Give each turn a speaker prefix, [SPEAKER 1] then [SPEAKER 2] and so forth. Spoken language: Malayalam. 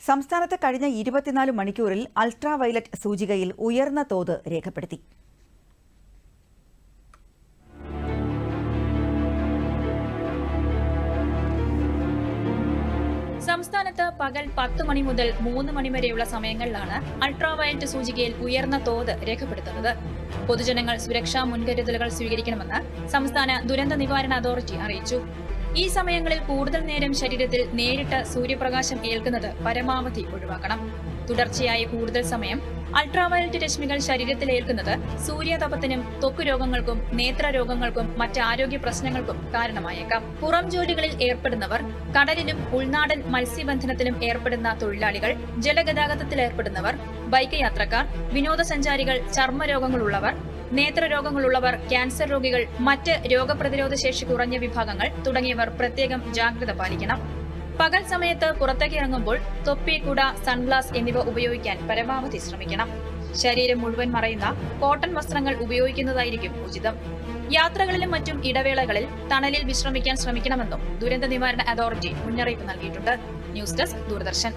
[SPEAKER 1] സംസ്ഥാനത്ത് കഴിഞ്ഞ 24 മണിക്കൂറിൽ അൾട്രാ വയലറ്റ് സൂചികയിൽ ഉയർന്ന തോത് രേഖപ്പെടുത്തി.
[SPEAKER 2] സംസ്ഥാനത്ത് പകൽ 10 മണി മുതൽ 3 മണി വരെയുള്ള സമയങ്ങളിലാണ് അൾട്രാ വയലറ്റ് സൂചികയിൽ ഉയർന്ന തോത് രേഖപ്പെടുത്തുന്നത്. പൊതുജനങ്ങൾ സുരക്ഷാ മുൻകരുതലുകൾ സ്വീകരിക്കണമെന്ന് സംസ്ഥാന ദുരന്ത നിവാരണ അതോറിറ്റി അറിയിച്ചു. ഈ സമയങ്ങളിൽ കൂടുതൽ നേരം ശരീരത്തിൽ നേരിട്ട് സൂര്യപ്രകാശം ഏൽക്കുന്നത് പരമാവധി ഒഴിവാക്കണം. തുടർച്ചയായി കൂടുതൽ സമയം അൾട്രാവയലറ്റ് രശ്മികൾ ശരീരത്തിൽ ഏൽക്കുന്നത് സൂര്യതപത്തിനും ത്വക്ക് രോഗങ്ങൾക്കും നേത്രരോഗങ്ങൾക്കും മറ്റ് ആരോഗ്യ പ്രശ്നങ്ങൾക്കും കാരണമായേക്കാം. പുറം ജോലികളിൽ ഏർപ്പെടുന്നവർ, കടലിലും ഉൾനാടൻ മത്സ്യബന്ധനത്തിലും ഏർപ്പെടുന്ന തൊഴിലാളികൾ, ജലഗതാഗതത്തിൽ ഏർപ്പെടുന്നവർ, ബൈക്ക് യാത്രക്കാർ, വിനോദസഞ്ചാരികൾ, ചർമ്മരോഗങ്ങളുള്ളവർ, നേത്രരോഗങ്ങളുള്ളവർ, ക്യാൻസർ രോഗികൾ, മറ്റ് രോഗപ്രതിരോധ ശേഷി കുറഞ്ഞ വിഭാഗങ്ങൾ തുടങ്ങിയവർ പ്രത്യേകം ജാഗ്രത പാലിക്കണം. പകൽ സമയത്ത് പുറത്തേക്ക് ഇറങ്ങുമ്പോൾ തൊപ്പി, കുട, സൺഗ്ലാസ് എന്നിവ ഉപയോഗിക്കാൻ പരമാവധി ശ്രമിക്കണം. ശരീരം മുഴുവൻ മറയുന്ന കോട്ടൺ വസ്ത്രങ്ങൾ ഉപയോഗിക്കുന്നതായിരിക്കും ഉചിതം. യാത്രകളിലും മറ്റും ഇടവേളകളിൽ തണലിൽ വിശ്രമിക്കാൻ ശ്രമിക്കണമെന്നും ദുരന്ത നിവാരണ അതോറിറ്റി മുന്നറിയിപ്പ് നൽകിയിട്ടുണ്ട്. News desk, Doordarshan.